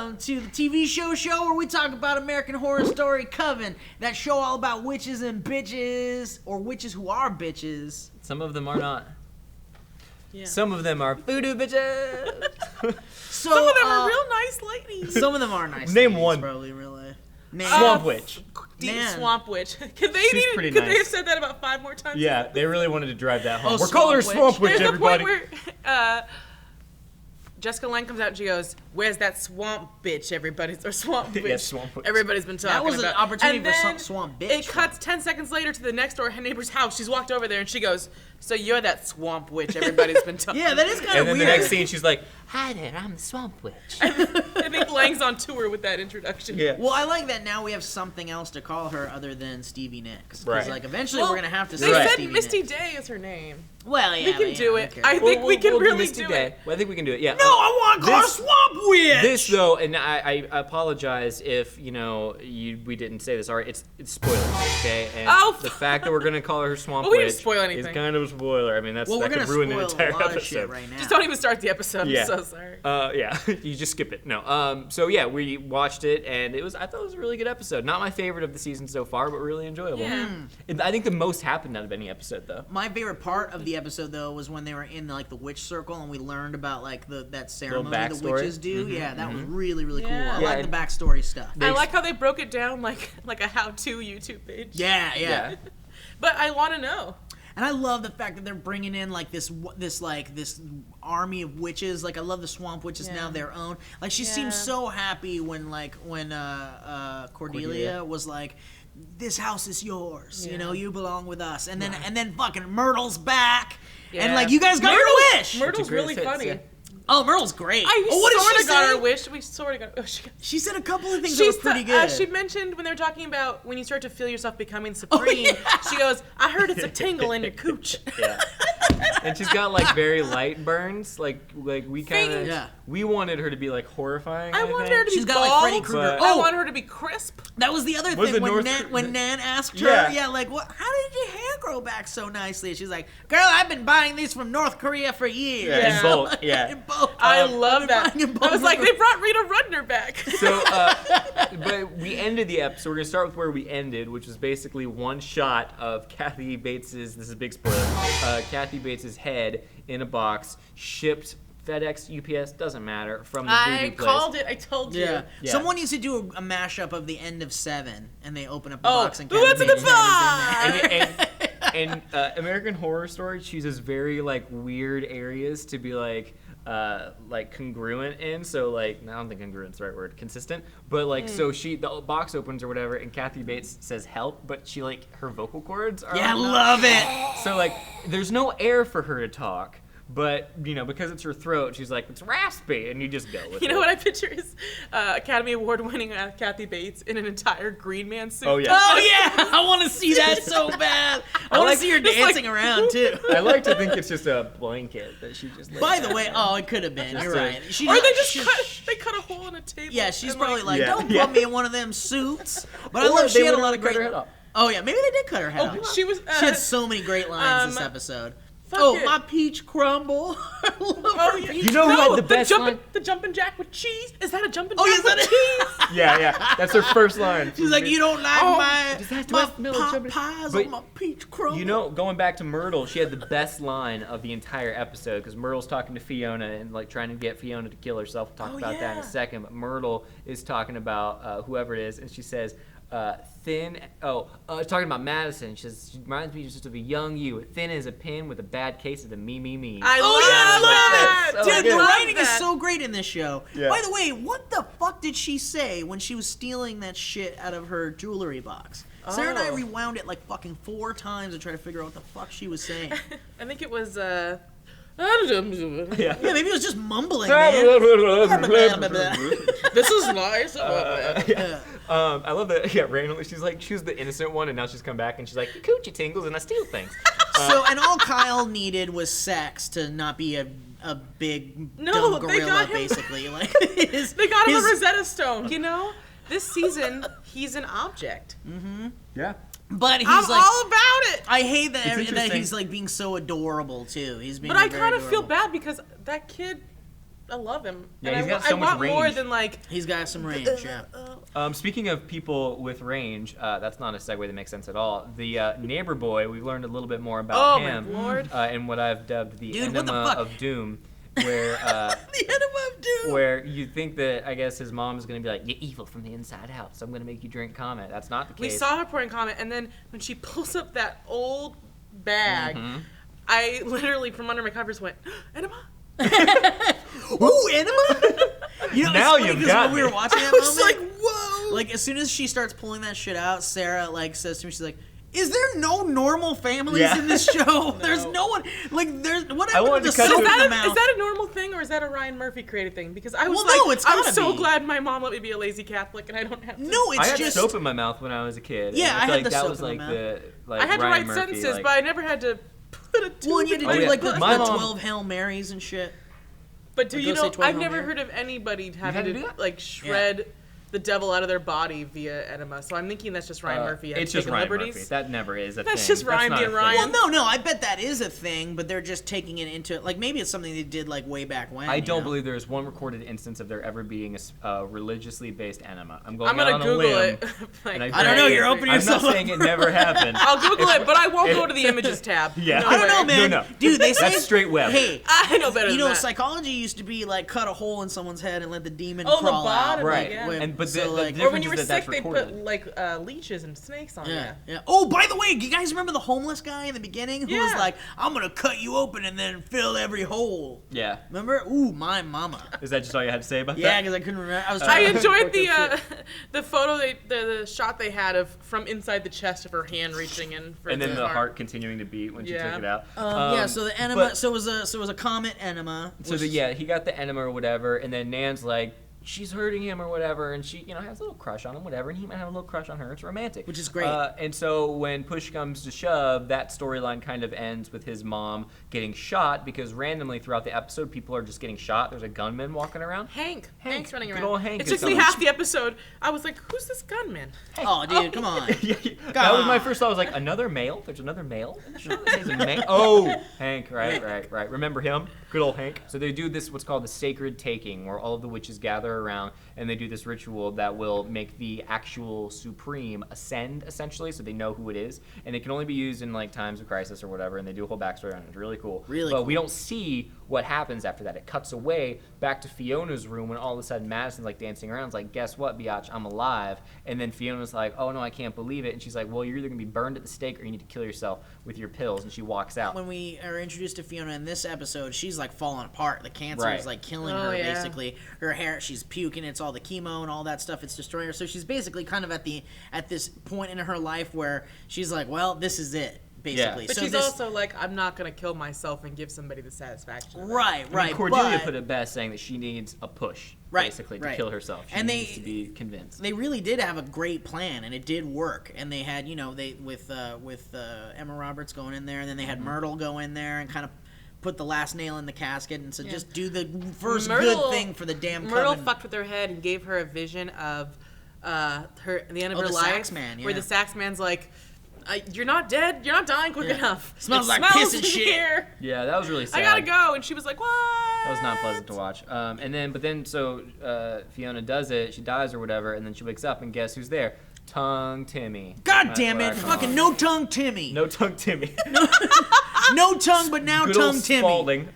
welcome to the TV show where we talk about American Horror Story Coven, that show all about witches and bitches, or witches who are bitches. Some of them are not. Yeah. Some of them are voodoo bitches. So, some of them are real nice ladies. Some of them are nice Name ladies, one. Probably, really. Swamp Witch. Deep Man. Swamp Witch. Could they have said that about 5 more times? Yeah, they really wanted to drive that home. Oh, We're calling her Swamp Witch, There's everybody. the point where Jessica Lange comes out and she goes, "Where's that swamp bitch? Swamp Witch. Yeah, Swamp Witch. Everybody's been talking about." That was an opportunity and for then some swamp bitch. It cuts 10 seconds later to the next door neighbor's house. She's walked over there and she goes, "So you're that swamp witch everybody's been talking." Yeah, that is kind And of then weird. the next scene, she's like, "Hi there, I'm the Swamp Witch." I think Lange's on tour with that introduction. Yeah. Well, I like that now we have something else to call her other than Stevie Nicks. Right. Because, like, eventually Well, we're going to have to They say said Stevie Misty Nicks. Day is her name. Well, yeah. We can do I it. don't care. I think we can We'll really Misty do Day. it. Well, I think we can do it. Yeah. No, I want to call her This- Swamp Witch! This though, and I apologize if we didn't say this already. It's spoilers, okay? And Oh, the fact that we're gonna call her Swamp Well, we Witch didn't spoil is anything. kind of a spoiler. I mean, that we're could going to ruin the spoil entire a lot episode. of shit right now. Just don't even start the episode. Yeah. I'm so sorry. Yeah, you just skip it. No. So yeah, we watched it, and I thought it was a really good episode. Not my favorite of the season so far, but really enjoyable. Yeah. And I think the most happened out of any episode, though. My favorite part of the episode, though, was when they were in like the witch circle and we learned about like that ceremony the backstory. witches do. Yeah, that was really really cool. Yeah. I Yeah, like the and- backstory stuff. I like how they broke it down like a how-to YouTube page. Yeah. But I want to know. And I love the fact that they're bringing in like this army of witches. Like I love the Swamp Witch is Yeah. now their own. Like she Yeah. seems so happy when Cordelia was like, "This house is yours. Yeah. You know, you belong with us." And then fucking Myrtle's back. And Yeah. like, you guys got your wish. Myrtle's great really fits, funny. yeah. Oh, Myrtle's great. I what did sort she of got say? her wish. We sort of got. Oh, She said a couple of things that were pretty good. She mentioned when they were talking about when you start to feel yourself becoming supreme. yeah. She goes, "I heard it's a tingle in your cooch." Yeah. And she's got like very light burns. Like we kind of Yeah. we wanted her to be like horrifying. I want her to be She's got, bald. like, Freddy Krueger. I Oh! want her to be crisp. That was the other Was thing it when North- Nan asked her, Yeah. like, what? How did your hair grow back so nicely? And she's like, "Girl, I've been buying these from North Korea for years." Yeah, in bulk, yeah. In bulk. I I've love been that. buying in I was bulk. like, they brought Rita Rudner back. So, but we ended the episode. We're gonna start with where we ended, which was basically one shot of Kathy Bates's. This is a big spoiler. Kathy Bates's head in a box, shipped FedEx, UPS, doesn't matter, from the I voodoo place. called it. I told you. Yeah. Yeah. Someone needs to do a mashup of the end of 7, and they open up the Oh, box and what's Kathy in the Bates' head is in there. box? And American Horror Story chooses very like weird areas to be like congruent in. So like, I don't think congruent's the right word, consistent. But like, so the box opens or whatever, and Kathy Bates says help, but she like her vocal cords are. Yeah, like, love it. So like, there's no air for her to talk. But, because it's her throat, she's like, it's raspy, and you just go with it. You know what I picture is Academy Award winning Kathy Bates in an entire Green Man suit. Oh, yeah. Oh, yeah. I want to see that so bad. I want to see her just dancing around, too. I like to think it's just a blanket that she just laid By the down. way, it could have been. You're right. She Or they she- cut a hole in a table. Yeah, she's and, probably like, Yeah. don't put me in one of them suits. But I Or love she they had a would've lot of cut great. her head off. Oh yeah, maybe they did cut her head Oh, off. she was. She had so many great lines this episode. My peach crumble. I love her yeah. peach You know who had the best line? The jumpin' jack with cheese? Is that a jumpin' Oh, jack is that with it? cheese? Yeah, that's her first line. She's like, you don't like my does that have to my have Miller pot jumping? pies But or my peach crumble. Going back to Myrtle, she had the best line of the entire episode because Myrtle's talking to Fiona and like trying to get Fiona to kill herself. We'll talk about that in a second. But Myrtle is talking about whoever it is, and she says, talking about Madison. She says, she reminds me just of a young you, thin as a pin with a bad case of the me. I love that. So Dude, good. the Love writing is that. so great in this show. Yeah. By the way, what the fuck did she say when she was stealing that shit out of her jewelry box? Sarah and I Oh. rewound it like fucking 4 times to try to figure out what the fuck she was saying. I think it was. Yeah. Yeah, maybe it was just mumbling, man. This is nice. Yeah. I love that. Yeah, randomly she was the innocent one, and now she's come back and she's like, the coochie tingles, and I steal things. So, and all Kyle needed was sex to not be a big dumb they gorilla, got him- basically. Like They got him a Rosetta Stone. This season he's an object. Yeah. But he's I'm like, all about it. I hate that, It's that he's interesting. like being so adorable too. He's being. But I very kind of feel adorable. bad because that kid love him. Yeah, and he's got so much I want more range. than like. He's got some range, yeah. Speaking of people with range, that's not a segue that makes sense at all. The neighbor boy, we've learned a little bit more about him. My lord. And what I've dubbed the Dude, what the Enema fuck? of Doom, where The Enema of Doom. where you think that I guess his mom is gonna be like, "You're evil from the inside out, so I'm gonna make you drink Comet." That's not the case. We saw her pouring Comet, and then when she pulls up that old bag, I literally from under my covers went, Enema? Ooh, Enema? You know, Now it's funny you've 'cause got when we me. were watching that I was moment, like, whoa. like as soon as she starts pulling that shit out, Sarah like says to me, she's like, "Is there no normal families Yeah. in this show? There's no one like there's what I happened wanted to to the cut soap to- in the Is mouth?" that a normal thing, or is that a Ryan Murphy created thing? Because I was Well, like, no, it's I'm gotta so be. glad my mom let me be a lazy Catholic and I don't have to. No, I it's had just soap in my mouth when I was a kid. Yeah, and I feel had like the that soap was in like my the like I had to Ryan write Murphy, sentences, like, but I never had to put a well, and you had to Oh, do yeah. like the My mom- 12 Hail Marys and shit. But do Like, you go say know? 12 I've Hail never Mary. heard of anybody having had to to do that? like shred the devil out of their body via enema. So I'm thinking that's just Ryan Murphy. It's just taking Ryan liberties. Murphy. That never is a That's thing. just Ryan not being a thing. Ryan. Well, no, I bet that is a thing, but they're just taking it into like maybe it's something they did like way back when. I you don't know? believe there's one recorded instance of there ever being a religiously based enema. I'm going I'm out gonna on a Google limb. it. Like, and I don't know, you're opening I'm yourself not up saying it for- never happened. I'll Google it, but I won't if- go to the images tab. Yeah. No I don't know, way. man. No. Dude, they say That's straight web. Hey, I know better you than know, that. psychology used to be like cut a hole in someone's head and let the demon Oh, the crawl bottom, out. Right. yeah. With- And but so, the like, difference Or when you were is that sick, that's they recorded. put like leeches and snakes on yeah, you. yeah. Oh, by the way, you guys remember the homeless guy in the beginning who was Yeah. like, "I'm gonna cut you open and then fill every hole." Yeah. Remember? Ooh, my mama. Is that just all you had to say about Yeah, that? because I couldn't remember. I was I trying to enjoyed look up shit. the photo the shot they had of from inside the chest of her hand reaching in for And then the heart continuing to beat when she Yeah. took it out. Yeah, so the enema. but- So it was a comet enema. So which- he got the enema or whatever, and then Nan's like, she's hurting him or whatever, and she, has a little crush on him, whatever, and he might have a little crush on her. It's romantic. Which is great. And so when push comes to shove, that storyline kind of ends with his mom getting shot because randomly throughout the episode, people are just getting shot. There's a gunman walking around. Hank's running Good around. old Hank It is took me coming. half the episode. I was like, "Who's this gunman?" Oh, dude, come on. Yeah, that was my first thought. I was like, another male? There's another male in the show? There's a male? Oh, Hank, right. Remember him? Good old Hank. So they do this, what's called the sacred taking, where all of the witches gather around and they do this ritual that will make the actual supreme ascend, essentially, so they know who it is. And it can only be used in like times of crisis or whatever, and they do a whole backstory on it. It's really cool. Really but cool. we don't see what happens after that. It cuts away back to Fiona's room when all of a sudden Madison's like dancing around. It's like, guess what, biatch, I'm alive. And then Fiona's like, oh no, I can't believe it. And she's like, well, you're either gonna be burned at the stake or you need to kill yourself with your pills. And she walks out. When we are introduced to Fiona in this episode, she's like falling apart. The cancer Right. is like killing Oh, her, yeah. basically. Her hair, she's puking. It's all the chemo and all that stuff. It's destroying her. So she's basically kind of at this point in her life where she's like, well, this is it, basically. But so she's this, also like, "I'm not gonna kill myself and give somebody the satisfaction." of that." right. I mean, Cordelia but put it best, saying that she needs a push, Right, basically, to right. kill herself. She And they- needs to be convinced. they really did have a great plan, and it did work. And they had, they with Emma Roberts going in there, and then they had Myrtle go in there and kind of put the last nail in the casket, and so just do the first good thing for the damn Myrtle Coven. fucked with her head and gave her a vision of the end of Oh, her the life, sax man, where yeah. the sax man's like, "You're not dead. You're not dying quick Yeah. enough. Smells It like smells piss and in shit." here. Yeah, that was really sad. I gotta go." And she was like, "What?" That was not pleasant to watch. So Fiona does it, she dies or whatever, and then she wakes up, and guess who's there? Tongue Timmy. God That's damn what I it! call Fucking him. no tongue Timmy. No Tongue Timmy. No tongue, but now Good tongue old Timmy. Spalding.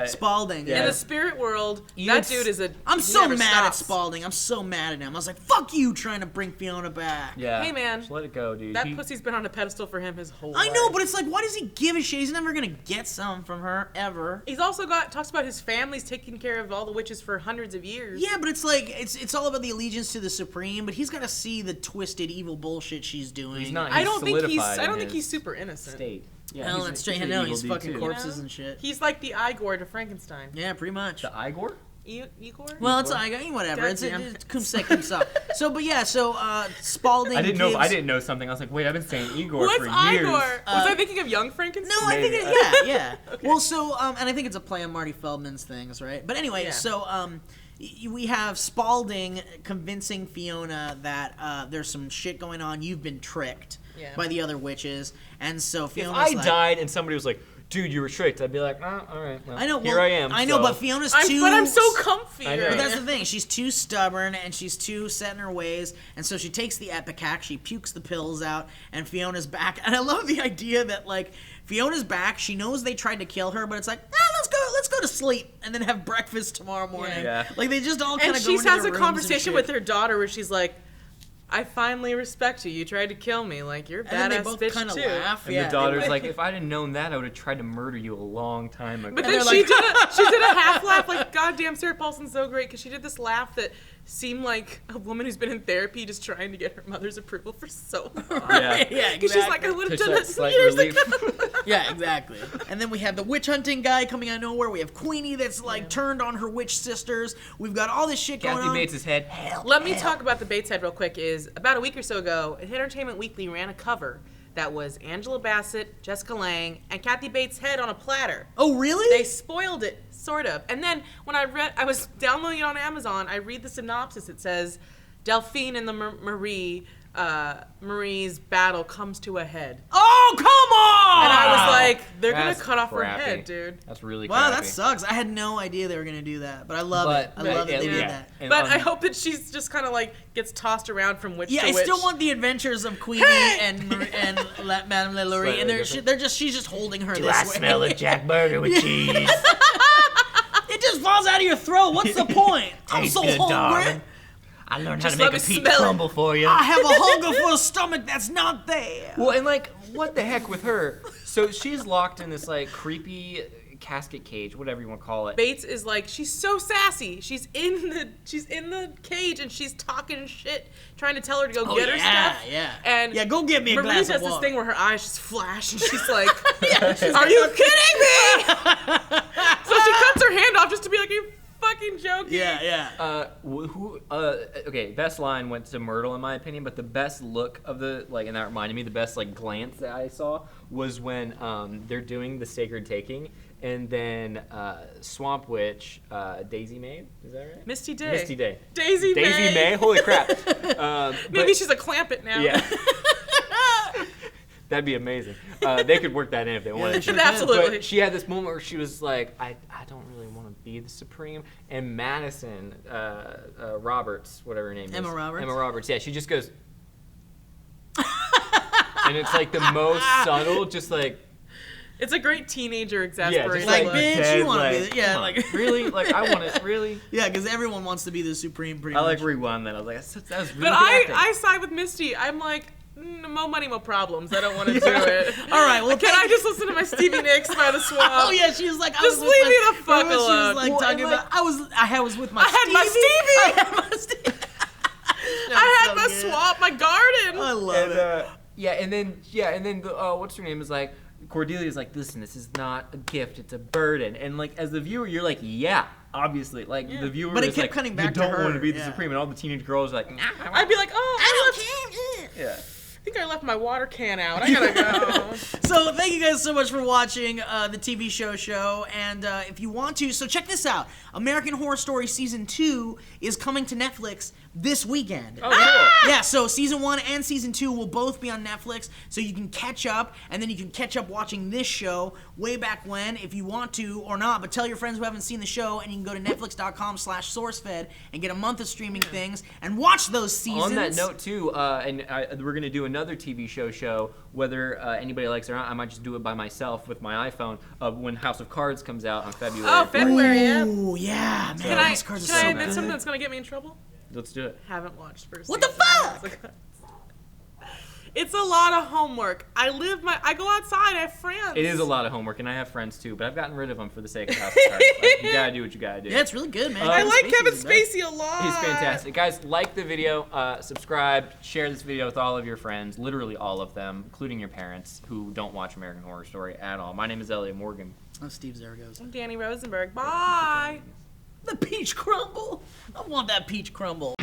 Spalding. Yeah. In the spirit world, You that would dude is a. I'm he so never mad at stops. Spalding. I'm so mad at him. I was like, fuck you trying to bring Fiona back. Yeah. Hey, man. Just let it go, dude. That He- pussy's been on a pedestal for him his whole I life. know, but it's like, why does he give a shit? He's never gonna get some from her, ever. He's also talks about his family's taking care of all the witches for hundreds of years. Yeah, but it's like, it's all about the allegiance to the Supreme, but he's gotta see the twisted, evil bullshit she's doing. He's not. I don't think solidified in he's his super innocent. State. Yeah, Hell, he's that's a- straight. he's No, an he's evil fucking dude, too. corpses and shit. He's like the Igor to Frankenstein. Yeah, pretty much. The Igor? Igor? Well, it's like, whatever. It's Goddamn. cum se cum sa. So, but yeah, so Spalding. I didn't know. gives- I didn't know something. I was like, wait, I've been saying Igor What's for Igor? years. Was I thinking of Young Frankenstein? No, I think Maybe. yeah. Well, so and I think it's a play on Marty Feldman's things, right? But anyway, Yeah. so we have Spalding convincing Fiona that there's some shit going on. You've been tricked Yeah. by the other witches, and so If Fiona's I like, died and somebody was like, dude, you were tricked, I'd be like, oh, all right, well, I know. here well, I am. I know, so. but Fiona's But too. I'm so comfy. I know. But that's the thing. She's too stubborn and she's too set in her ways, and so she takes the Epicac, she pukes the pills out, and Fiona's back. And I love the idea that like Fiona's back. She knows they tried to kill her, but it's like, let's go to sleep and then have breakfast tomorrow morning. Yeah. Like they just all kind And of go she into has their a rooms conversation and with shit. her daughter where she's like, I finally respect you. You tried to kill me. Like, you're a And then they badass both bitch, kind of too. laugh. And yeah, the daughter's they- like, if I'd have known that, I would have tried to murder you a long time ago. But And then they're she like- did a half laugh, like, goddamn, Sarah Paulson's so great, because she did this laugh that seemed like a woman who's been in therapy just trying to get her mother's approval for so long. Yeah. yeah, Because she's like, I exactly. would have Just done like this slight years relief. ago. Yeah, exactly. And then we have the witch hunting guy coming out of nowhere. We have Queenie that's like turned on her witch sisters. We've got all this shit going Kathy on. Bates' head. Let me talk about the Bates head real quick. Is about a week or so ago, Entertainment Weekly ran a cover that was Angela Bassett, Jessica Lange, and Kathy Bates' head on a platter. Oh, really? They spoiled it, sort of. And then when I was downloading it on Amazon, I read the synopsis. It says, Delphine and the Marie's battle comes to a head. Oh, come on! And I was like, they're That's gonna cut off crappy. her head, dude. That's really Wow, crappy. that sucks. I had no idea they were gonna do that, but I love it. I love that they did that. And But on- I hope that she's just kind of like gets tossed around from witch Yeah, to I witch. still want the adventures of Queenie and Madame LaLaurie, and she's just holding her this way. a Jack Burger with cheese? It just falls out of your throat. What's the point? I'm so hungry. I learned Just let me smell it. for you. I have a hunger for a stomach that's not there. Well, and like, what the heck with her? So she's locked in this like creepy casket cage, whatever you want to call it. Bates is like, she's so sassy. She's in the cage and she's talking shit, trying to tell her to go get her stuff. Yeah, And yeah, go get me a Marie glass does of this water. thing where her eyes just flash and she's like, "Are you kidding me?" So she cuts her hand off just to be like, "Are you fucking joking?" Yeah. Okay, best line went to Myrtle in my opinion, but the best look of the and that reminded me, the best like glance that I saw was when they're doing the sacred taking, and then Swamp Witch, Daisy May, is that right? Misty Day. Misty Day. Daisy May. Holy crap. Maybe but- she's a Clampett now. Yeah. That'd be amazing. They could work that in if they wanted to. Absolutely. But she had this moment where she was like, I don't really want to be the Supreme. And Madison Roberts, whatever her name is. Emma Roberts? Emma Roberts, yeah. She just goes. And it's like the most subtle, just like. It's a great teenager Yeah, exasperation. just Like, like, bitch, dead, you wanna be like, the- yeah, come on, like- really? Like, I want it, really? Yeah, because everyone wants to be the supreme pretty I much. like rewound that. I was like, that was really But good acting. I side with Misty. I'm like, mo money, mo problems. I don't want to do it. All right, well, Can I just listen to my Stevie Nicks by the Swamp? Oh yeah, she was like, I Just was with leave my, me the fuck remember she alone. was like Well, talking and, about I was with my I had my Stevie. Stevie. I had my Stevie. I had so my good. swamp, my garden. I love And, it. and then the, what's her name is like, Cordelia's like, listen, this is not a gift, it's a burden. And like, as the viewer, you're like, yeah, obviously. Like, the viewer But it is kept like, cutting you back to don't her, want to be the yeah. Supreme. And all the teenage girls are like, nah. I'd be like, oh, I Yeah. think I left my water can out. I gotta go. So thank you guys so much for watching the TV show, and if you want to, so check this out. American Horror Story Season 2 is coming to Netflix this weekend. Oh, cool. Yeah, so Season 1 and Season 2 will both be on Netflix, so you can catch up, and then you can catch up watching this show way back when, if you want to or not, but tell your friends who haven't seen the show, and you can go to netflix.com/SourceFed and get a month of streaming things, and watch those seasons. On that note, too, we're going to do another TV show, whether anybody likes it or not. I might just do it by myself with my iPhone when House of Cards comes out on February. Oh, February, yeah. Ooh, yeah, man. Can I those cards can are I so admit good. something that's gonna get me in trouble? Let's do it. Haven't watched first. What the season. fuck? It's a lot of homework. I go outside. I have friends. It is a lot of homework, and I have friends, too, but I've gotten rid of them for the sake of House of Cards. Like, you got to do what you got to do. Yeah, it's really good, man. I like Kevin Spacey's the best. Spacey a lot. He's fantastic. Guys, like the video, subscribe, share this video with all of your friends, literally all of them, including your parents who don't watch American Horror Story at all. My name is Elliott Morgan. Oh, Steve Zaragoza. I'm Danny Rosenberg. Bye. The peach crumble. I want that peach crumble.